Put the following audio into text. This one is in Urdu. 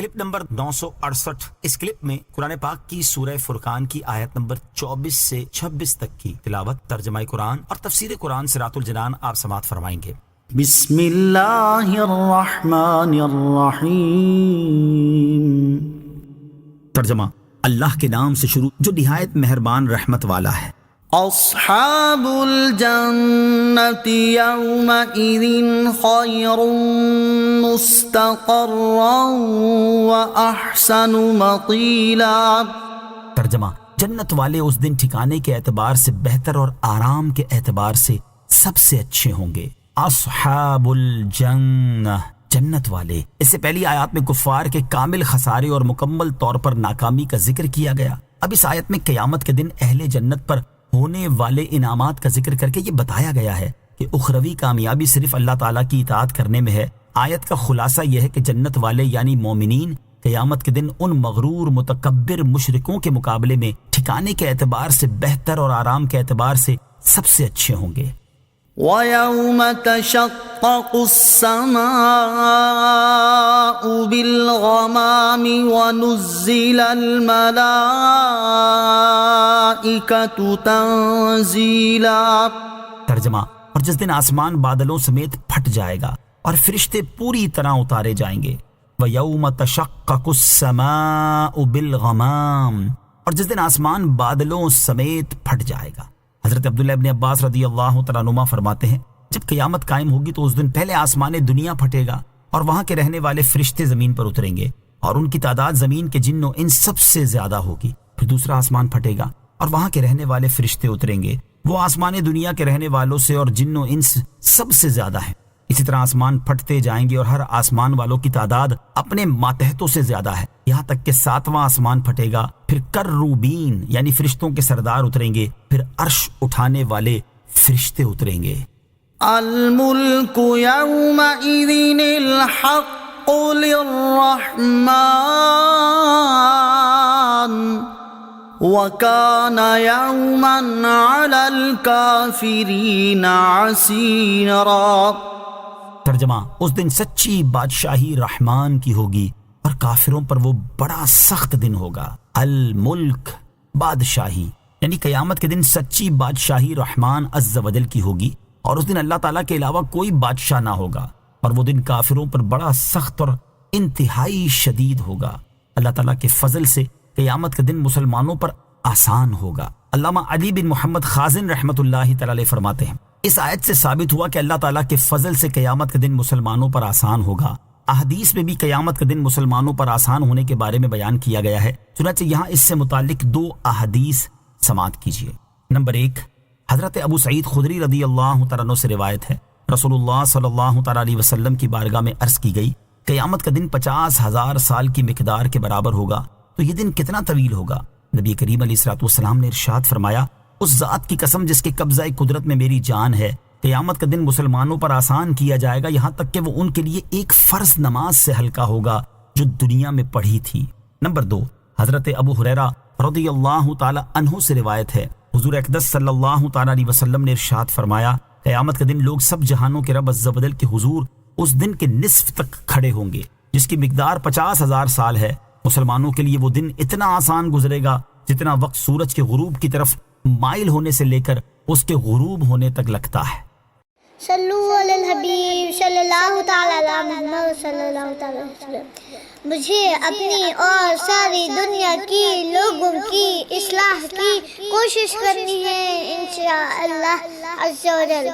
Clip number 968۔ اس کلپ میں قرآن پاک کی سورہ فرقان کی آیت نمبر 24 سے 26 تک کی تلاوت، ترجمہ قرآن اور تفسیر قرآن صراط الجنان آپ سماعت فرمائیں گے۔ بسم اللہ الرحمن الرحیم۔ ترجمہ، اللہ کے نام سے شروع جو نہایت مہربان رحمت والا ہے۔ اصحاب الجنة یومئذ خیر مستقرا واحسن مقیلا۔ ترجمہ، جنت والے اس دن ٹھکانے کے اعتبار سے بہتر اور آرام کے اعتبار سے سب سے اچھے ہوں گے۔ اصحاب الجنہ، جنت والے۔ اس سے پہلی آیات میں کفار کے کامل خسارے اور مکمل طور پر ناکامی کا ذکر کیا گیا۔ اب اس آیت میں قیامت کے دن اہل جنت پر ہونے والے انعامات کا ذکر کر کے یہ بتایا گیا ہے کہ اخروی کامیابی صرف اللہ تعالیٰ کی اطاعت کرنے میں ہے۔ آیت کا خلاصہ یہ ہے کہ جنت والے یعنی مومنین قیامت کے دن ان مغرور متکبر مشرکوں کے مقابلے میں ٹھکانے کے اعتبار سے بہتر اور آرام کے اعتبار سے سب سے اچھے ہوں گے۔ وَيَوْمَ تَشَقَّقُ السَّمَاءُ بِالْغَمَامِ وَنُزِّلَ الْمَلَائِكَةُ تَنزِيلًا۔ ترجمہ، اور جس دن آسمان بادلوں سمیت پھٹ جائے گا اور فرشتے پوری طرح اتارے جائیں گے۔ وَيَوْمَ تَشَقَّقُ السَّمَاءُ بِالْغَمَامِ، اور جس دن آسمان بادلوں سمیت پھٹ جائے گا۔ حضرت عبداللہ ابن عباس رضی اللہ تعالیٰ عنہما فرماتے ہیں، جب قیامت قائم ہوگی تو اس دن پہلے آسمان دنیا پھٹے گا اور وہاں کے رہنے والے فرشتے زمین پر اتریں گے اور ان کی تعداد زمین کے جن و انس سب سے زیادہ ہوگی۔ پھر دوسرا آسمان پھٹے گا اور وہاں کے رہنے والے فرشتے اتریں گے، وہ آسمان دنیا کے رہنے والوں سے اور جن و انس سب سے زیادہ ہیں۔ اسی طرح آسمان پھٹتے جائیں گے اور ہر آسمان والوں کی تعداد اپنے ماتحتوں سے زیادہ ہے، یہاں تک کہ ساتواں آسمان پھٹے گا۔ پھر کروبین یعنی فرشتوں کے سردار اتریں گے، پھر عرش اٹھانے والے فرشتے اتریں گے۔ الملک یومئذ الحق للرحمن وَكَانَ يَوْمًا عَلَى الْكَافِرِينَ عَسِيرًا۔ ترجمہ، اس دن سچی بادشاہی رحمان کی ہوگی اور کافروں پر وہ بڑا سخت دن ہوگا۔ الملک، بادشاہی، یعنی قیامت کے دن سچی بادشاہی رحمان عز و جل کی ہوگی اور اس دن اللہ تعالیٰ کے علاوہ کوئی بادشاہ نہ ہوگا، اور وہ دن کافروں پر بڑا سخت اور انتہائی شدید ہوگا۔ اللہ تعالیٰ کے فضل سے قیامت کے دن مسلمانوں پر آسان ہوگا۔ علامہ علی بن محمد خازن رحمۃ اللہ تعالی علیہ فرماتے ہیں، اس آیت سے ثابت ہوا کہ اللہ تعالیٰ کے فضل سے قیامت کے دن مسلمانوں پر آسان ہوگا۔ احادیث میں بھی قیامت کے دن مسلمانوں پر آسان ہونے کے بارے میں بیان کیا گیا ہے، چنانچہ یہاں اس سے متعلق دو احادیث سماعت کیجیے۔ نمبر 1، حضرت ابو سعید خدری رضی اللہ تعالیٰ عنہ سے روایت ہے، رسول اللہ صلی اللہ تعالیٰ علیہ وسلم کی بارگاہ میں عرض کی گئی، قیامت کا دن 50,000 سال کی مقدار کے برابر ہوگا، تو یہ دن کتنا طویل ہوگا؟ نبی کریم علیہ الصلوۃ والسلام نے ارشاد فرمایا، اس ذات کی قسم جس کے قبضہ قدرت میں میری جان ہے، قیامت کا دن مسلمانوں پر آسان کیا جائے گا یہاں تک کہ وہ ان کے لیے ایک فرض نماز سے ہلکا ہوگا جو دنیا میں پڑھی تھی۔ نمبر 2، حضرت ابو ہریرہ رضی اللہ تعالی عنہ سے روایت ہے، حضور اقدس صلی اللہ تعالی علیہ وسلم نے ارشاد فرمایا، قیامت کے دن لوگ سب جہانوں کے رب عز و جل کے حضور اس دن کے نصف تک کھڑے ہوں گے جس کی مقدار 50,000 سال ہے۔ مسلمانوں کے لیے وہ دن اتنا آسان گزرے گا جتنا وقت سورج کے غروب کی طرف مائل ہونے سے لے کر اس کے غروب ہونے تک لگتا ہے۔ صلو علی الحبیب صلی اللہ تعالی علی محمد صلی اللہ تعالی وسلم۔ مجھے اپنی اور ساری دنیا کی لوگوں کی اصلاح کی کوشش کرنی ہے انشاءاللہ عز و جل۔